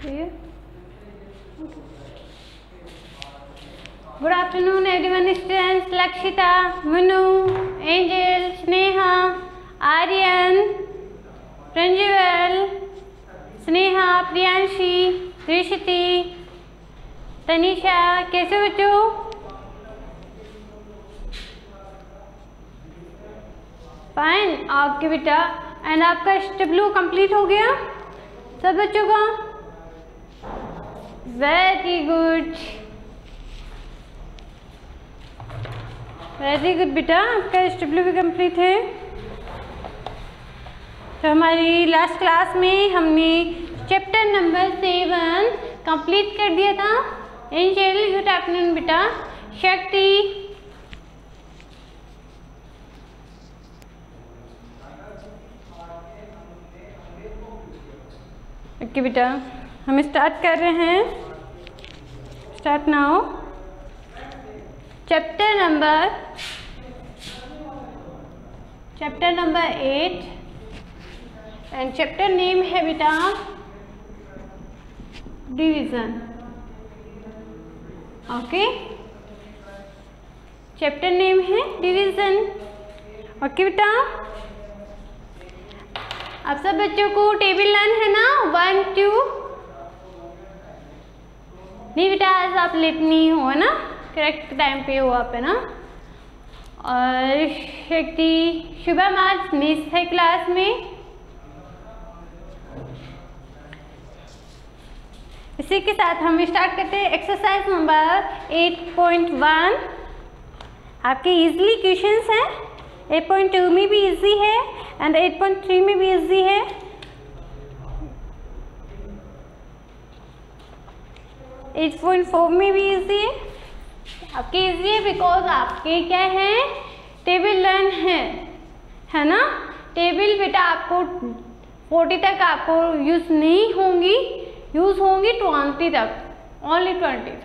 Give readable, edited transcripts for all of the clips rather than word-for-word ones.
Good afternoon everyone students. Lakshita, Manu, Angel, Sneha, Aryan, Pranjal, Sneha, Priyanshi, Rishiti, Tanisha, कैसे बच्चों? Fine, आपके बेटा and आपका SW complete हो गया सब बच्चों का? वेरी गुड, वेरी गुड बेटा, आपका SW भी कंप्लीट है। तो हमारी लास्ट क्लास में हमने चैप्टर नंबर 7 कंप्लीट कर दिया था। एंजल, गुड आफ्टरनून बेटा। शक्ति, ओके बेटा, हम स्टार्ट कर रहे हैं। Start now. Chapter number 8 and chapter name है बेटा डिवीजन। ओके, चैप्टर नेम है डिवीजन। ओके बेटा, अब सब बच्चों को टेबल लर्न है ना 1 2? नहीं बेटा, आज आप लेट नहीं हो ना, करेक्ट टाइम पे हो आप, है ना। और शक्ति, शुभम आज मिस है क्लास में। इसी के साथ हम स्टार्ट करते हैं एक्सरसाइज नंबर 8.1। आपके इजीली क्वेश्चंस हैं, 8.2 में भी इजी है एंड 8.3 में भी इजी है। एट 8.4 में भी इजी है। आपके इजी है बिकॉज आपके क्या है, टेबल लर्न है ना। टेबल बेटा आपको 40 तक आपको यूज नहीं होंगी, यूज होंगी 20 तक, ओनली 20 तक।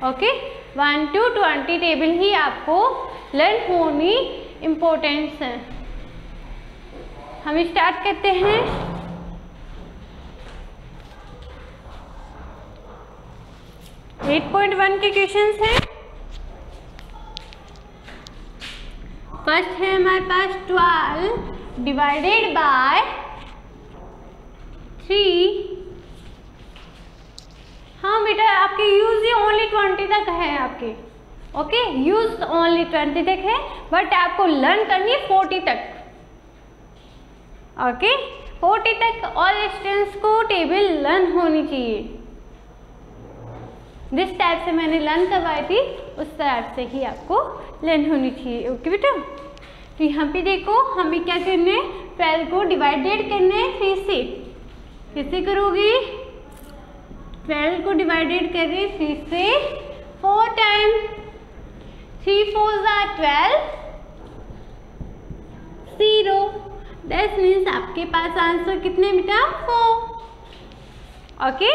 ओके, 1 to 20 टेबल ही आपको लर्न होनी इम्पोर्टेंट है। हम स्टार्ट करते हैं। एट 8.1 के क्वेश्चंस हैं। फर्स्ट है हमारे पास 12 डिवाइडेड बाय 3। हाँ बेटा, आपके यूज ही ओनली 20 तक है आपके। ओके, यूज ओनली 20 तक है, बट आपको लर्न करनी है 40 तक। ओके, 40 तक ऑल स्टूडेंट्स को टेबल लर्न होनी चाहिए। जिस टाइप से मैंने लर्न करवाई थी उस टाइप से ही आपको लर्न होनी चाहिए। ओके बेटा, तो यहाँ पे देखो हमें क्या करना है, 12 को डिवाइडेड करना है 3 से। कैसे करोगे? 12 को डिवाइडेड कर रहे 3 से 4 time. 3 4s are 12, 0। That means आपके पास आंसर कितने बेटा? 4। ओके,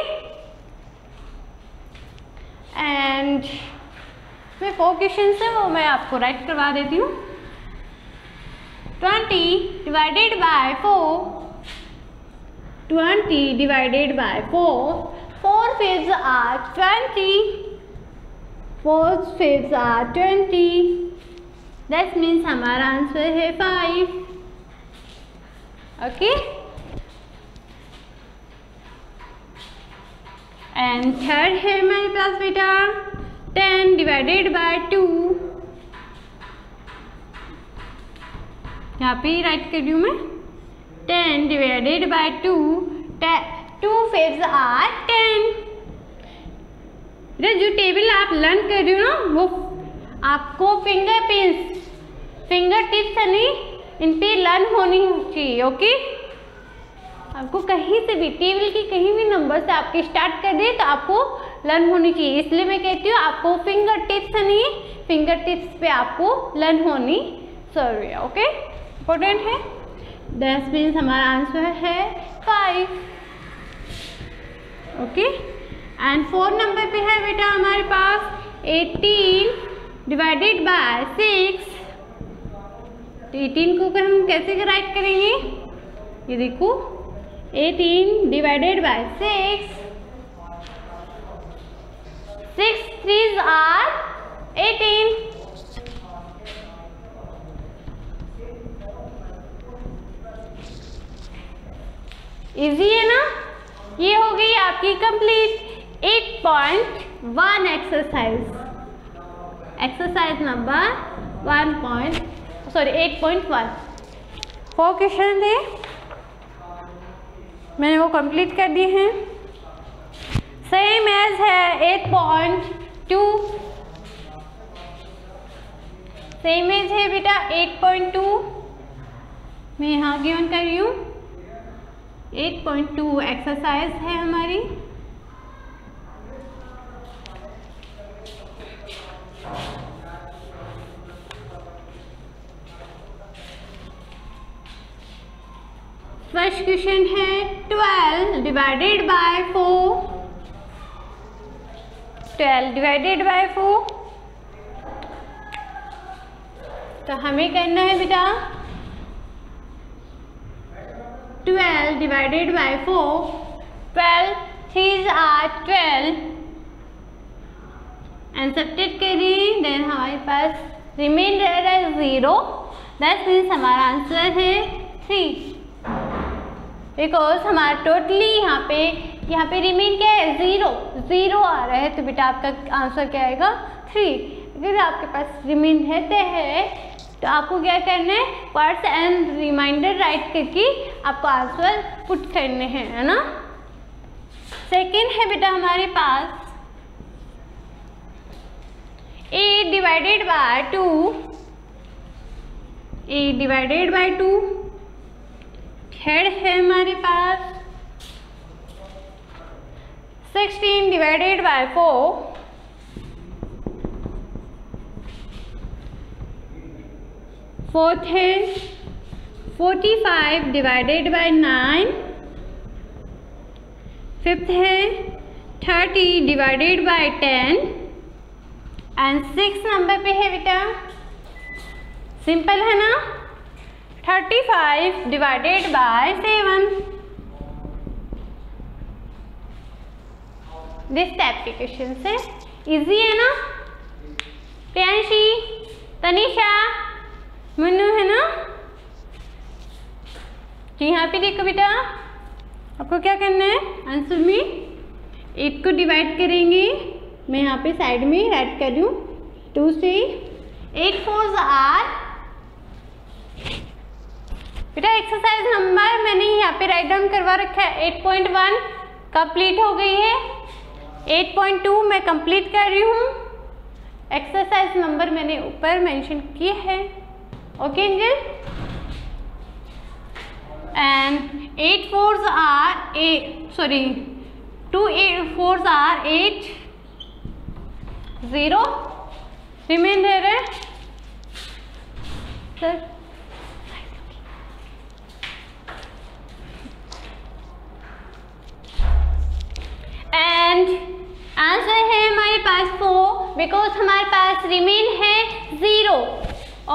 एंड मैं 4 क्वेश्चन है वो मैं आपको राइट करवा देती हूँ। 20 divided by 4, 20 divided by 4, 4 5s are 20, 4 5s are 20। That means हमारा आंसर है 5। ओके, एंड थर्ड है हमारे पास बेटा 10 डिवाइडेड बाय 2। यहाँ पे राइट कर रही हूँ मैं। 10 डिवाइडेड बाय 2, 2 5s are 10। जो टेबल आप लर्न कर रही हो ना, वो आपको फिंगर टिप्स है नहीं, इन पे लर्न होनी चाहिए। ओके, आपको कहीं से भी टेबल की कहीं भी नंबर से आपके स्टार्ट कर दे तो आपको लर्न होनी चाहिए। इसलिए मैं कहती हूँ आपको फिंगर टिप्स है नहीं, फिंगर टिप्स पे आपको लर्न होनी जरूरी है। ओके, इम्पोर्टेंट है। दैट मीन्स हमारा आंसर है 5। ओके, एंड 4 नंबर पे है बेटा हमारे पास 18 डिवाइडेड बाय 6। तो 18 को हम कैसे राइट करेंगे? ये देखो 18 divided by 6 6 3s are 18. Easy है ना? ये हो गई आपकी कंप्लीट 8.1 एक्सरसाइज नंबर 8.1. 4 क्वेश्चन थे, मैंने वो कंप्लीट कर दिए हैं. सेम एज है 8.2, सेम एज है बेटा 8.2. मैं यहाँ गिवन कर रही हूँ 8.2 एक्सरसाइज है हमारी. फर्स्ट क्वेश्चन है 12 डिवाइडेड बाय 4. 12 divided by 4. तो हमें करना है बेटा 12 divided by 4. 12 3s are 12 and subtract करें, देन हमारे पास रिमाइंडर है 0. दैट मीन्स हमारा आंसर है 3, बिकॉज हमारा टोटली यहाँ पे रिमेन क्या है 0 आ रहा है. तो बेटा आपका आंसर क्या आएगा 3. अगर आपके पास रिमेन रहते हैं तो आपको क्या करना है, पार्ट्स एंड रिमाइंडर राइट करके आपको आंसर पुट करने हैं, है ना. सेकंड है बेटा हमारे पास 8 divided by 2. 8 divided by 2. Third है हमारे पास 16 डिवाइडेड बाय 4. फोर्थ है 45 डिवाइडेड बाय 9. फिफ्थ है 30 डिवाइडेड बाय 10. एंड 6 नंबर पे है बेटा, सिंपल है ना, 35 डिवाइडेड बाय 7. दिस टाइप के क्वेश्चन से इजी है ना. प्रियांशी, तनिषा, मनु है ना. तो यहाँ पे देखो बेटा आपको क्या करना है, आंसर में 8 को डिवाइड करेंगे. मैं यहाँ पे साइड में राइट कर रही हूँ 2 से. 8 4s are बेटा एक्सरसाइज नंबर मैंने यहाँ पे राइट डाउन करवा रखा है 8.1 कंप्लीट हो गई है. 8.2 मैं कंप्लीट कर रही हूँ. एक्सरसाइज नंबर मैंने ऊपर मेंशन किए हैं. Okay angel. And 8 4s are 2 8 4s are 8. 0 reminder है सर. एंड आंसर है हमारे पास 4, बिकॉज हमारे पास रिमेन है 0.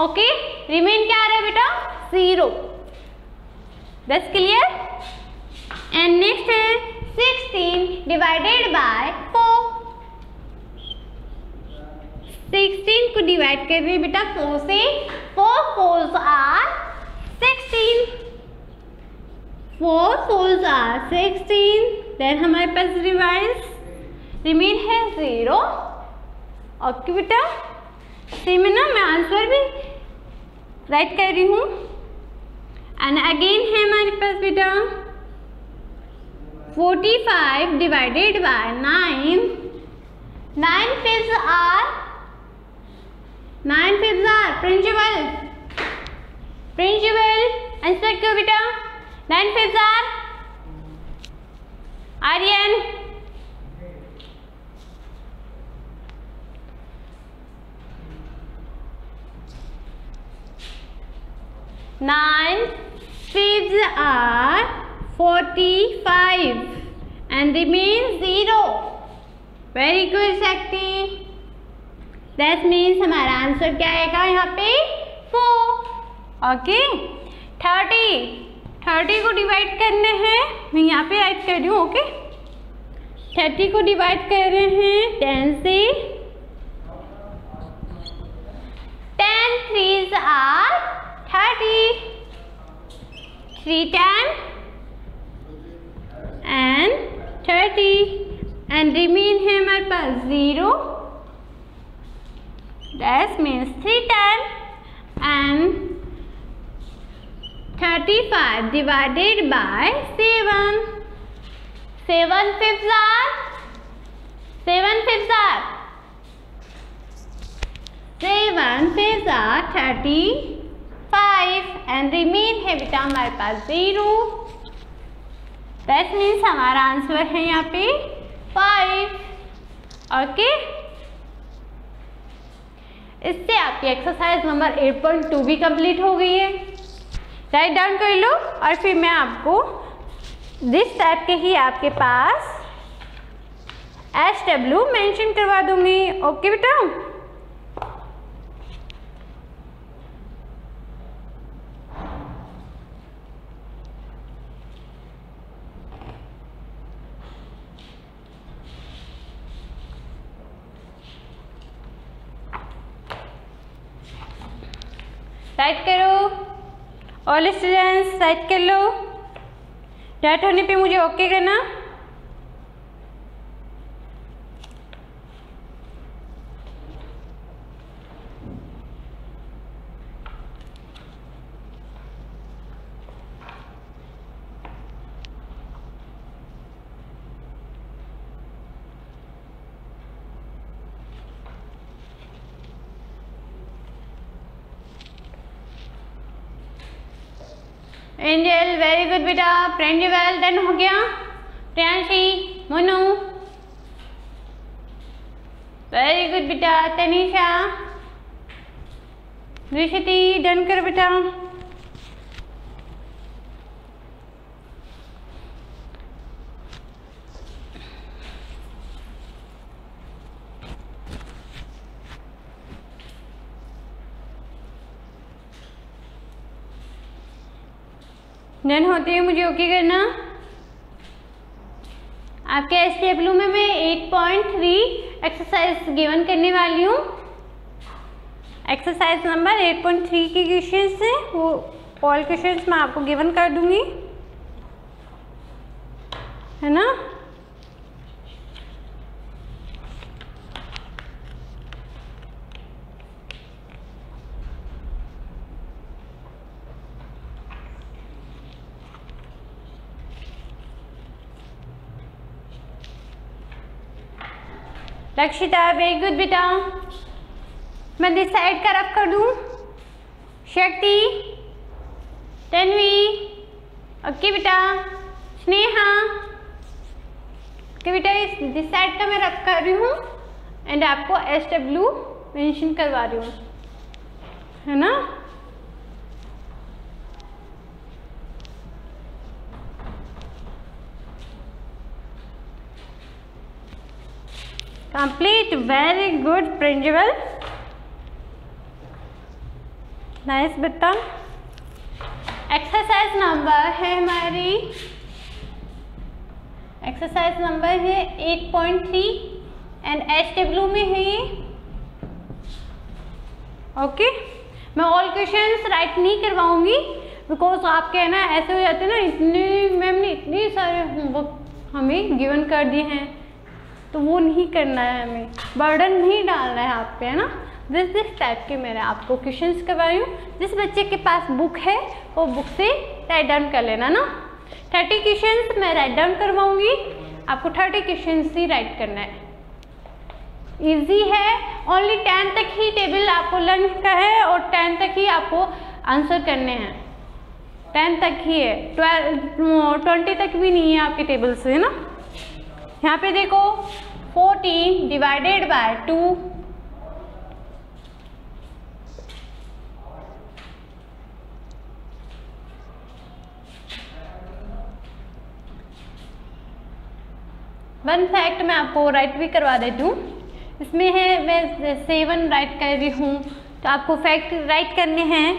ओके, रिमेन क्या आ रहा है बेटा 0. That's clear. एंड नेक्स्ट है 16 डिवाइडेड बाय 4. 16 को डिवाइड कर रहे हैं बेटा 4 से. 4 4s are 16. 4 4s are 16. Then हमारे पास रिमेन है 0. ओके बेटा, सेम है ना. मैं आंसर भी राइट कर रही हूँ. एंड अगेन है हमारे पास बेटा 45 divided by 9. 9 5s are principal answer क्यों बेटा 9 5s are Aryan. Nine 5s are 45 and remain 0. Very good शक्ति. That means हमारा आंसर क्या आएगा यहाँ पे 4. ओके. 30 को डिवाइड करने हैं, मैं यहाँ पे राइट कर रही हूँ. ओके, 30 को डिवाइड कर रहे हैं 10 से। 10 3s are 30, 3 10 and 30 and remain है हमारे पास 0, that means 3 10 and 35 divided by 7. 7 fifths are 7 fifths are 35 and remain है बेटा हमारे पास 0. That means हमारा आंसर है यहाँ पे 5. ओके, इससे आपकी एक्सरसाइज नंबर 8.2 भी कंप्लीट हो गई है। राइट डाउन कर लो और फिर मैं आपको जिस टाइप के ही आपके पास SW मेंशन करवा दूंगी। ओके बेटा, राइट करो, ऑल स्टूडेंट्स राइट कर लो। राइट होने पे मुझे ओके करना। एंजल वेरी गुड बेटा, प्रेंजिवल डन हो गया। प्रियांशी, मोनू वेरी गुड बेटा, तनीषा, रिशिति डन कर बेटा। डन होते हुए मुझे ओके करना। आपके SW में मैं 8.3 एक्सरसाइज गिवन करने वाली हूँ। एक्सरसाइज नंबर 8.3 के क्वेश्चंस हैं, वो ऑल क्वेश्चंस मैं आपको गिवन कर दूंगी, है ना। लक्षिता वेरी गुड बेटा, मैं दिस साइड का रफ कर दूं। शक्ति, तन्वी, ओके बेटा, स्नेहा, ओके बेटा, दिस साइड का मैं रफ कर रही हूँ एंड आपको SW मेंशन करवा रही हूँ, है ना। Complete, very good principal, nice बेटा। एक्सरसाइज नंबर है हमारी, एक्सरसाइज नंबर है 8.3 एंड SW में है ये। ओके, मैं ऑल क्वेश्चंस राइट नहीं करवाऊंगी बिकॉज आपके है ना ऐसे हो जाते हैं ना, इतने मैम ने इतने सारे होमवर्क हमें गिवन कर दिए हैं, तो वो नहीं करना है, हमें बर्डन नहीं डालना है आप पे, है ना। दिस टाइप के मैंने आपको क्वेश्चंस करवाई हूँ। जिस बच्चे के पास बुक है वो बुक से राइट डाउन कर लेना ना। 30 क्वेश्चंस मैं राइट डाउन करवाऊंगी, आपको 30 क्वेश्चंस ही राइट करना है। इजी है, ओनली 10 तक ही टेबल आपको लर्न का है और 10 तक ही आपको आंसर करने हैं, 10 तक ही है, 20 तक भी नहीं है आपके टेबल से, है ना। यहाँ पे देखो 14 डिवाइडेड बाय 2, वन फैक्ट मैं आपको राइट भी करवा देती हूँ। इसमें है मैं 7 राइट कर रही हूँ, तो आपको फैक्ट राइट करने हैं।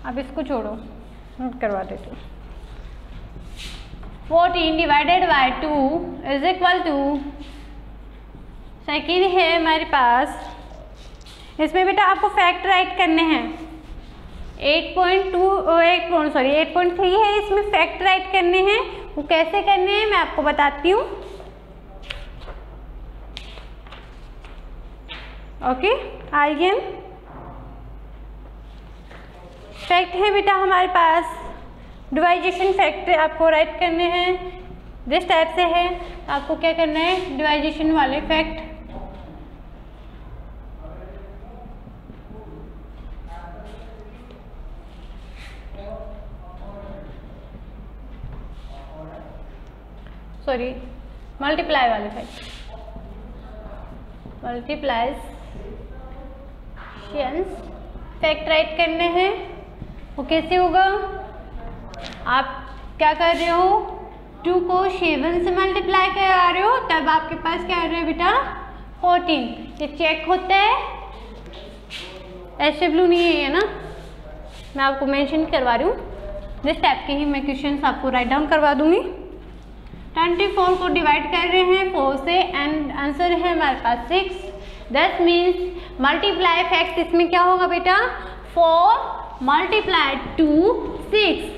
अब इसको छोड़ो, नोट करवा देती हूँ। 14 divided by 2 is equal to, second है हमारे पास, इसमें बेटा आपको फैक्ट राइट करने हैं। 8.3 है, इसमें फैक्ट राइट करने हैं। वो कैसे करने हैं मैं आपको बताती हूँ। ओके, आइए फैक्ट है बेटा हमारे पास, डिवाइजेशन फैक्ट आपको राइट करने हैं। जिस टाइप से है आपको क्या करना है, डिवाइजेशन वाले फैक्ट। सॉरी, मल्टीप्लाई वाले फैक्ट, मल्टीप्लाइजेशन फैक्ट राइट करने हैं। वो कैसे होगा, आप क्या कर रहे हो, 2 को 7 से मल्टीप्लाई करा रहे हो, तब आपके पास क्या आ रहा है बेटा 14। ये चेक होता है, SW नहीं है ये ना, मैं आपको मेंशन करवा रही हूँ। जिस टाइप के ही मैं क्वेश्चंस आपको राइट डाउन करवा दूंगी। 24 को डिवाइड कर रहे हैं 4 से एंड आंसर है हमारे पास 6। दैट मीन्स मल्टीप्लाई फैक्ट इसमें क्या होगा बेटा, 4 multiplied to 6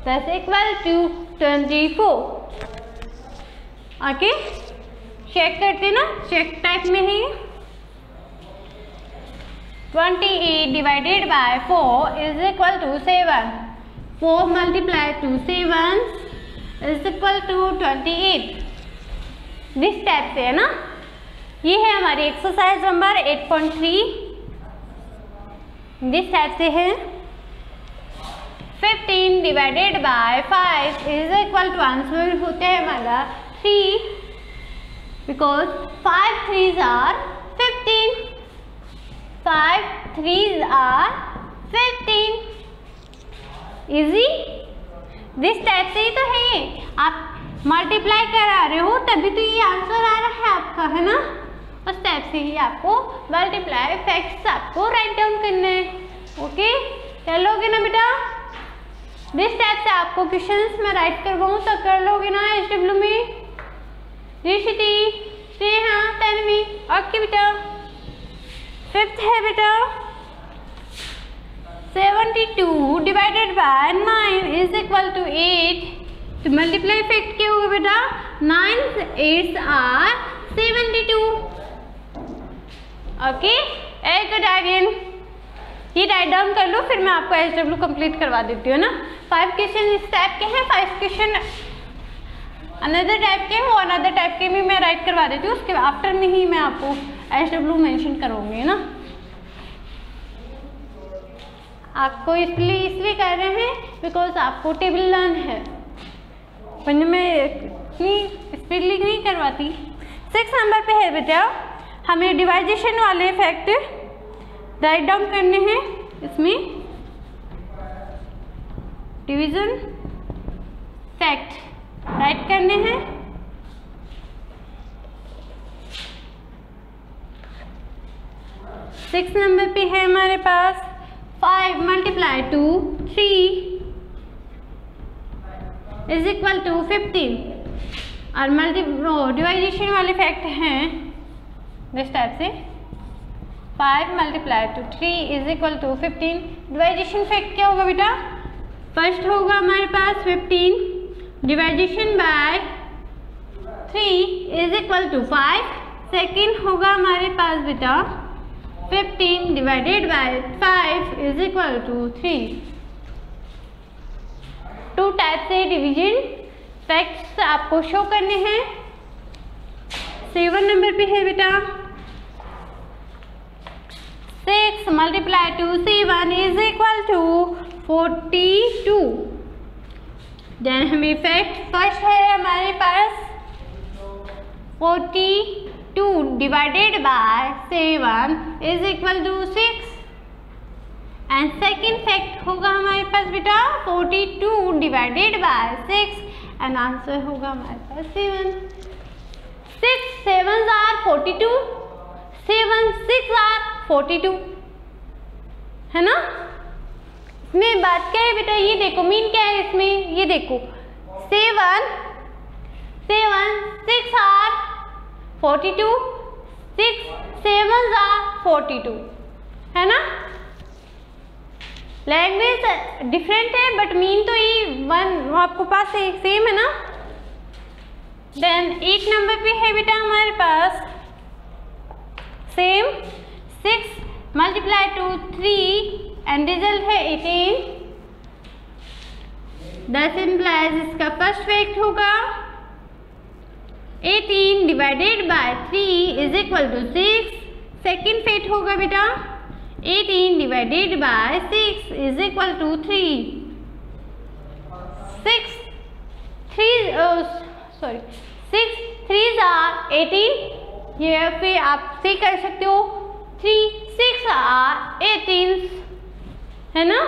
that's equal to 24। Okay, check करते ना, चेक टाइप में ही। 28 divided by 4 is equal to 7। 4 multiplied to 7 is equal to 28। This type से है ना। ये है हमारी एक्सरसाइज नंबर 8.3। दिस टाइप से है। 15 divided by 5 is equal to, answer होता है हमारा 3 because 5 3s are 15। 5 3s are 15। Easy, this type से ही तो है। आप मल्टीप्लाई करा रहे हो तभी तो ये आंसर आ रहा है आपका, है ना। उस टाइप से ही आपको मल्टीप्लाई फैक्ट्स आपको राइट डाउन करना है। ओके, चलोगे ना बेटा। दिस टाइप से आपको क्वेश्चंस मैं राइट करवाऊँ तो कर लोगे ना SW में। रिशिति, स्नेहा, तन्वी। ओके बेटा। 5th है बेटा 72 divided by 9 is equal to 8। तो मल्टीप्लाई फैक्ट क्या होगा बेटा, 9 8s आर 72। ओके, एक अगेन ये राइट डाउन कर लो, फिर मैं आपको SW कंप्लीट करवा देती हूँ ना। 5 क्वेश्चन इस टाइप के हैं, 5 क्वेश्चन अनदर टाइप के हैं, वो अनदर टाइप के भी मैं राइट करवा देती हूँ। उसके आफ्टर में ही मैं आपको SW मेंशन करूँगी ना। आपको इसलिए कर रहे हैं बिकॉज आपको टेबल लर्न है, वरना मैं इतनी स्पीडली नहीं करवाती। 6 नंबर पे है बेटा, हमें डिवाइजेशन वाले फैक्ट राइट डाउन करने हैं। इसमें डिवीजन फैक्ट राइट करने हैं। सिक्स नंबर पे है हमारे पास 5 multiply to 3 is equal to 15। और डिवाइजेशन वाले फैक्ट हैं दिस टाइप से। 5 multiply to 3 is equal to 15। Division fact क्या होगा बेटा, फर्स्ट होगा हमारे पास 15 division by 3 is equal to 5। Second होगा हमारे पास बेटा 15 divided by 5 is equal to 3। 2 type से डिवीजन फैक्ट्स आपको शो करने हैं। 7 नंबर पे है बेटा 6 multiply to 7 is equal to 42। Then हमें फैक्ट फर्स्ट है हमारे पास 42 divided by 7 is equal to 6। And second fact होगा हमारे पास बेटा 42 डिवाइडेड बाय 6 एंड आंसर होगा हमारे पास 7। 6 7s आर 42, 7 6 आर 42, है ना। इसमें बात क्या है बेटा, ये देखो मीन क्या है इसमें, ये देखो 7 6 आर 42, 6 7 आर 42, है ना। लैंग्वेज डिफरेंट है बट मीन तो ये वन आपको पास सेम है ना। देन 8 नंबर पे है बेटा हमारे पास same 6 multiply to 3 and result है 18। दस इम्प्लाइज इसका फर्स्ट फैक्ट होगा 18 divided by 3 is equal to 6। Second fact होगा बेटा 18 divided by 6 is equal to 3। 6 3s are 18, ये फिर आप से कर सकते हो 3 6 आर 18, है ना।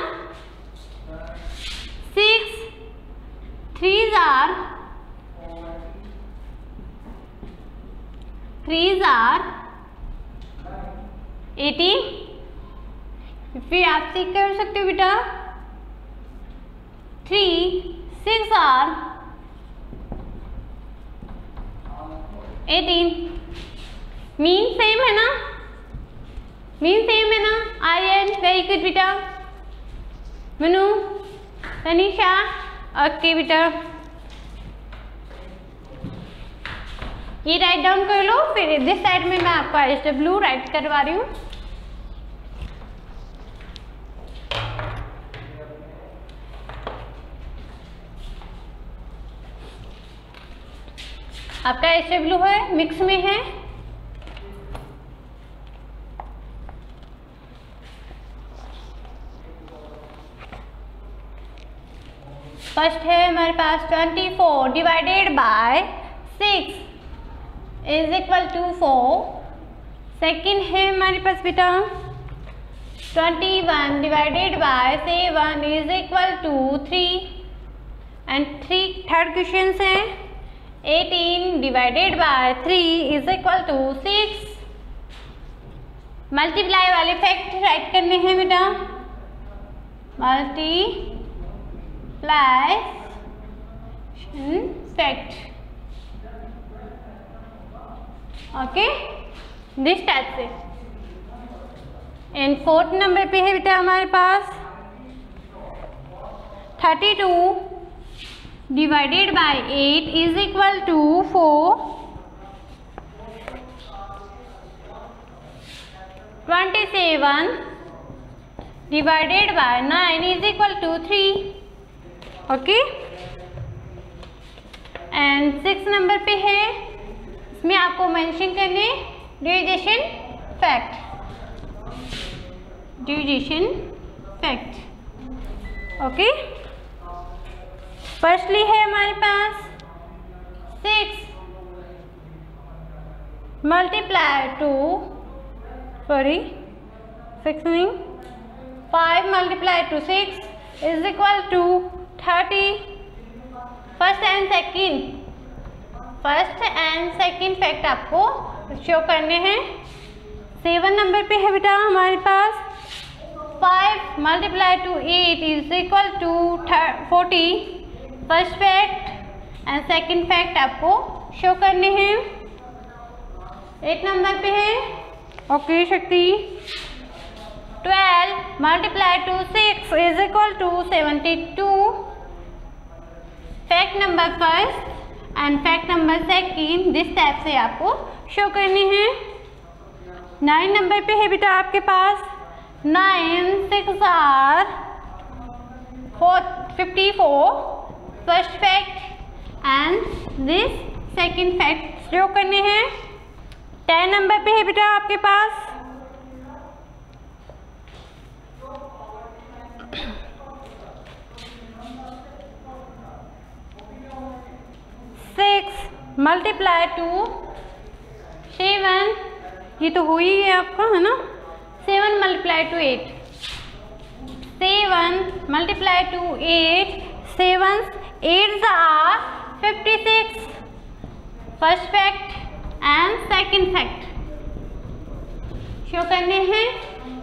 6 3s आर 18, फिर आप से कर सकते हो बेटा 3 6 आर 18। मीन सेम है ना, मीन सेम है ना। आर्यन वेरी गुड बेटा। मनु, तनिषा, ओके बेटा, ये राइट डाउन कर लो। फिर दिस साइड में मैं आपको SW राइट करवा रही हूँ। आपका SW है मिक्स में है। फर्स्ट है हमारे पास 24 divided by 6 is equal to 4। Second है हमारे पास बेटा 21 divided by 7 is equal to 3 and third question है 18 divided by 3 is equal to 6। Multiply वाले फैक्ट राइट करने हैं बेटा। Multiply fact, okay, this type से। एंड फोर्थ नंबर पे है बेटा हमारे पास 32 divided by 8 is equal to 4। 27 divided by 9 is equal to 3, okay. And 6 number पे है, इसमें आपको मेंशन करने division fact, division fact, okay. Firstly है हमारे पास 6 multiply to 5 multiply to 6 is equal to 30। First and second fact आपको show करने हैं। 7 नंबर पे है बेटा हमारे पास 5 multiply to 8 is equal to 40। First fact and second fact आपको शो करने हैं। 8 नंबर पे है, okay Shakti. 12 multiply to 6 is equal to 72। Fact number first and fact number second this type से आपको शो करने हैं। 9 नंबर पे है बेटा आपके पास 9 6 are 54। First fact and this second fact show करने हैं। 10 नंबर पे है बेटा आपके पास 6 मल्टीप्लाई टू 7, ये तो हो ही है आपका, है ना। 7 multiply to 8, 7 multiply to 8, 7 8s are 56। First fact and second fact show करने हैं।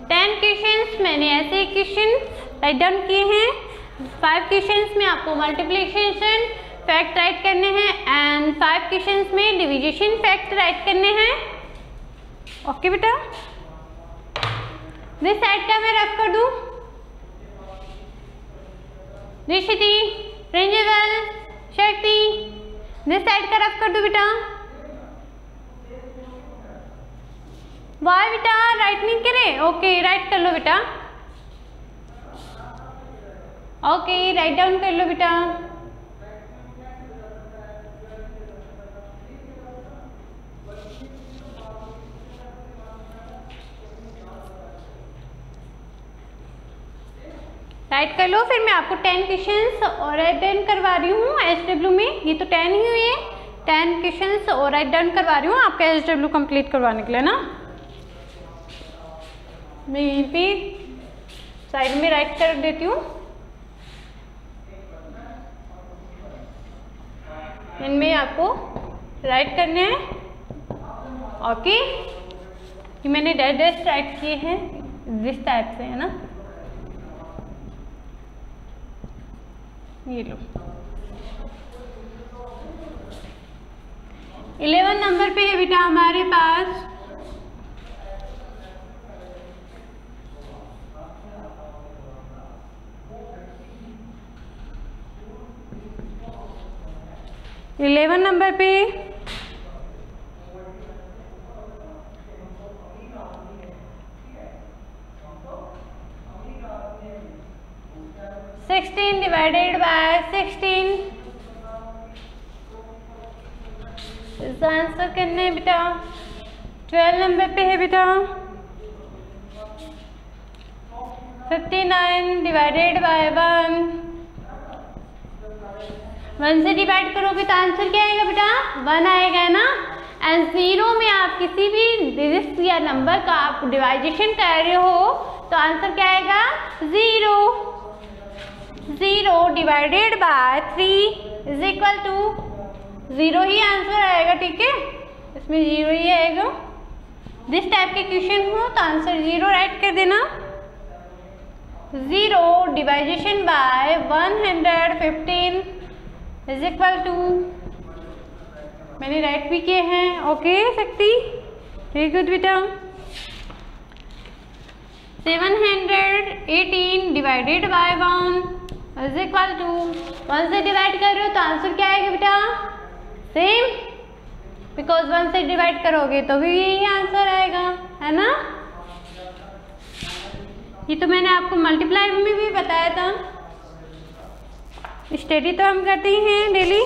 10 क्वेश्चंस मैंने ऐसे क्वेश्चंस राइट डाउन किए हैं। 5 क्वेश्चंस में आपको मल्टीप्लिकेशन फैक्ट राइट करने हैं एंड 5 क्वेश्चंस में डिविजन फैक्ट राइट करने हैं। ओके बेटा, दिस साइड का मैं रफ कर दूं। निशिति, प्रिंसिपल, शक्ति, दिस साइड का रफ कर दूं बेटा। वाई बेटा राइट नहीं करे? ओके राइट कर लो बेटा। ओके राइट डाउन कर लो बेटा। राइट कर लो। फिर मैं आपको 10 क्वेश्चंस और राइट डाउन करवा रही हूँ SW में। ये तो 10 ही हुए, 10 क्वेश्चंस और राइट डाउन करवा रही हूँ आपका SW कंप्लीट करवाने के लिए ना। मैं यहीं पे साइड में राइट कर देती हूँ। इनमें आपको राइट करने हैं। ओके, ये मैंने डैश राइट किए हैं जिस टाइप से, है ना। ये लो। 11 नंबर पे है बेटा हमारे पास नंबर पे 16 divided by 16 इसका आंसर करना है बेटा। 12 नंबर पे है बेटा 59 डिवाइडेड बाय 1 से डिवाइड करोगे तो आंसर क्या आएगा बेटा? 1 आएगा ना। एंड 0 में आप किसी भी डिजिट या नंबर का आप डिवाइडेशन कर रहे हो तो आंसर क्या आएगा? 0। 0 divided by 3 is equal to 0 ही आंसर आएगा। ठीक है, इसमें 0 ही आएगा। जिस टाइप के क्वेश्चन हो तो आंसर 0 राइट कर देना। 0 division by 115 is equal to, मैंने राइट भी किए हैं। ओके शक्ति, वेरी गुड बेटा। 718 divided by 1 is equal to 1 से डिवाइड कर रहे हो तो आंसर क्या आएगा बेटा? सेम, बिकॉज 1 से डिवाइड करोगे तो भी यही आंसर आएगा, है ना। ये तो मैंने आपको मल्टीप्लाई में भी बताया था। स्टडी तो हम करते ही हैं daily.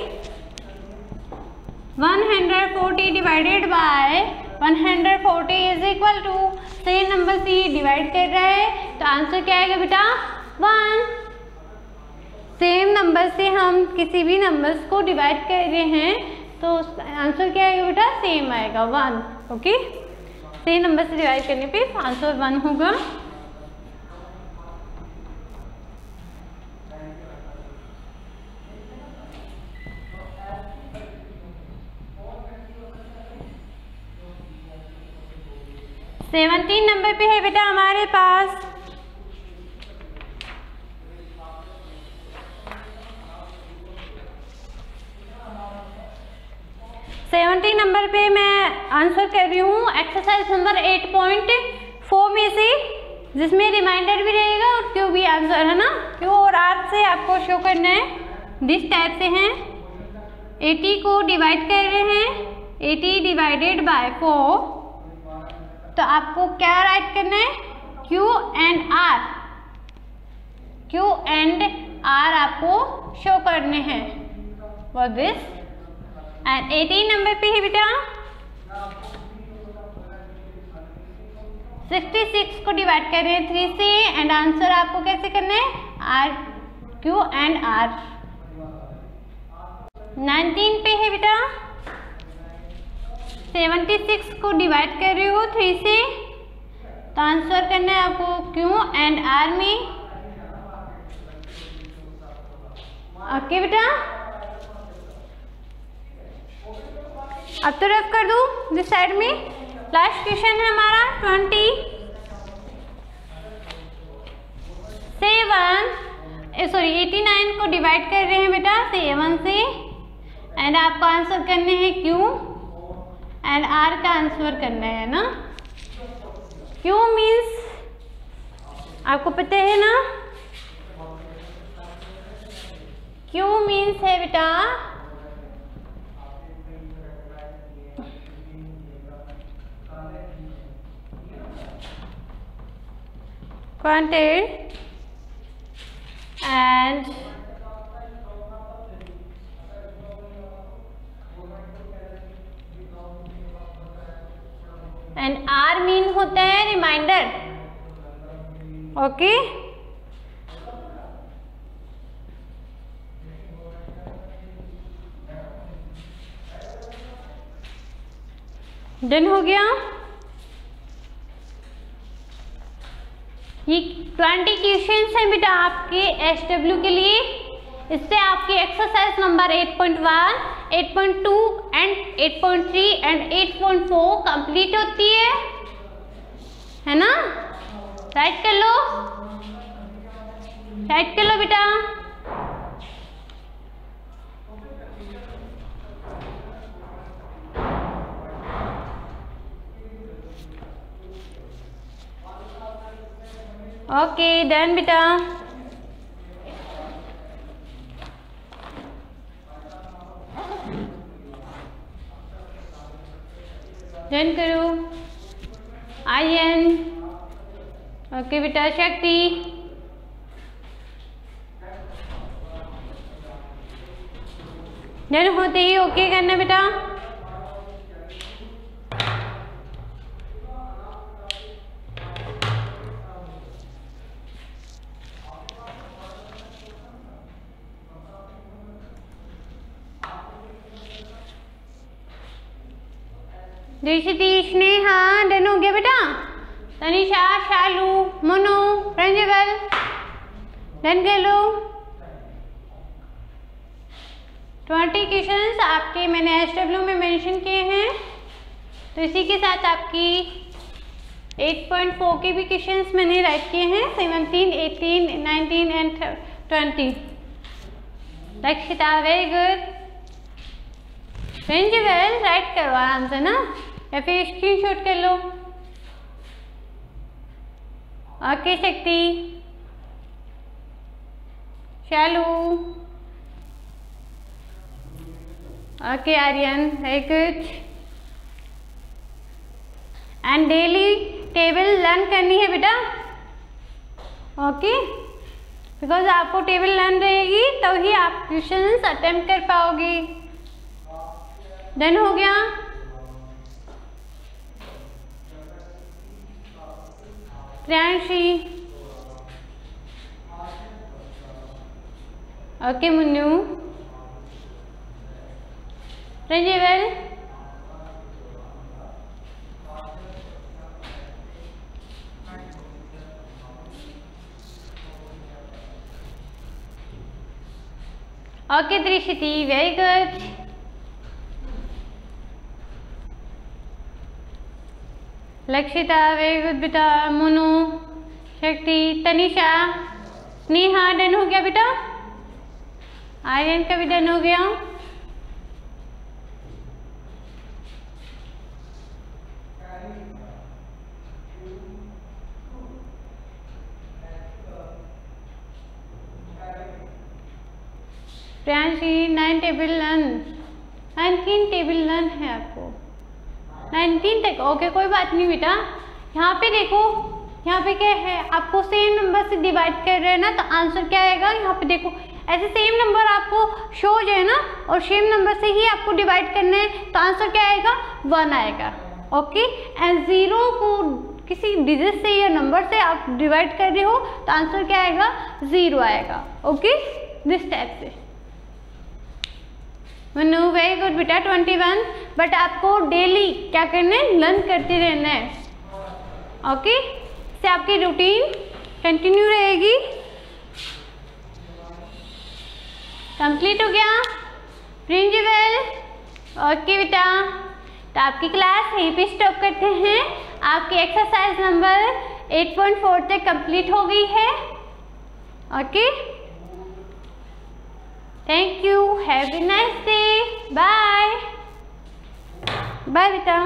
140 divided by 140 is equal to, same number से डिवाइड कर रहा है तो आंसर क्या आएगा बेटा? 1। सेम नंबर से हम किसी भी नंबर्स को डिवाइड कर रहे हैं तो आंसर क्या आएगा बेटा? सेम आएगा 1। ओके, सेम नंबर से डिवाइड करने पे आंसर 1 होगा। सेवनटीन नंबर पे है बेटा हमारे पास 17 नंबर पे मैं आंसर कर रही हूँ एक्सरसाइज नंबर 8.4 में से, जिसमें रिमाइंडर भी रहेगा और क्यों भी आंसर, है ना। क्यों और आर से आपको शो करना है। दिस टाइप से हैं, 80 को डिवाइड कर रहे हैं, 80 डिवाइडेड बाय 4, तो आपको क्या राइट करना है? Q and R, Q and R आपको शो करने हैं फॉर दिस। एंड 18 नंबर पे है बेटा 66 को डिवाइड कर रहे हैं 3 से, एंड आंसर आपको कैसे करना है? R, Q and R। 19 पे है बेटा 76 को डिवाइड कर रहे हो 3 से, तो आंसर करना है आपको Q एंड R में। ओके बेटा, अब तो रफ कर दूं दिस साइड में। लास्ट क्वेश्चन है हमारा 27 89 को डिवाइड कर रहे हैं बेटा 7 से, एंड आपको आंसर करने हैं Q एंड R का आंसर करना है ना। Q मीन्स आपको पता है ना, Q मीन्स है बेटा quantity and R मीन होता है रिमाइंडर। ओके, डन हो गया। ये 20 क्वेश्चंस हैं बेटा आपके SW के लिए। इससे आपकी exercise number 8.1, 8.2 and 8.3 and 8.4 complete होती है ना। राइट कर लो, राइट कर लो बेटा। ओके, डन बेटा। डन करो। IN। ओके बेटा, शक्ति। डन होते ही ओके करना बेटा। दृष्टि, स्नेहा, डन हो गया बेटा। तनिषा, शालू, मनु, रंजगल, डन कर लो। 20 क्वेश्चंस आपके मैंने SW में मेंशन किए हैं। तो इसी के साथ आपकी 8.4 के भी क्वेश्चंस मैंने राइट किए हैं, 17, 18, 19 एंड 20। Lakshita, very good. रंजगल, राइट करो आराम से ना, या फिर स्क्रीनशॉट कर लो। Okay Shakti, Shalu, okay Aryan, very good. And daily table learn करनी है बेटा। ओके, बिकॉज आपको टेबल लर्न रहेगी तभी आप क्वेश्चंस अटेम्प्ट कर पाओगे। डन हो गया। प्रियांशी, ओके मुन्नू, रंजीवल, ओके दृष्टि, very good. Lakshita, very good बेटा। मोनू, शक्ति, तनिषा, स्नेहा, डन हो गया बेटा। आर्यन का भी डन हो गया। Priyanshi, 9 table learn, 19 table learn है आपको, 19 तक। ओके, कोई बात नहीं बेटा। यहाँ पे देखो, यहाँ पे क्या है, आपको सेम नंबर से डिवाइड कर रहे हैं ना, तो आंसर क्या आएगा। यहाँ पे देखो, ऐसे सेम नंबर आपको शो हो जाए ना, और सेम नंबर से ही आपको डिवाइड करना है, तो आंसर क्या आएगा, 1 आएगा। ओके, एंड 0 को किसी डिजिट से या नंबर से आप डिवाइड कर रहे हो, तो आंसर क्या आएगा, 0 आएगा। ओके, दिस टाइप से। मनु, वेरी गुड बेटा। 21, बट आपको डेली क्या करना है, लर्न करते रहना है। ओके, इससे आपकी रूटीन कंटिन्यू रहेगी। कंप्लीट हो गया प्रिंसिपल। ओके बेटा, तो आपकी क्लास यहीं पे स्टॉप करते हैं। आपकी एक्सरसाइज नंबर 8.4 तक कंप्लीट हो गई है। Okay, thank you, have a nice day, bye bye बेटा।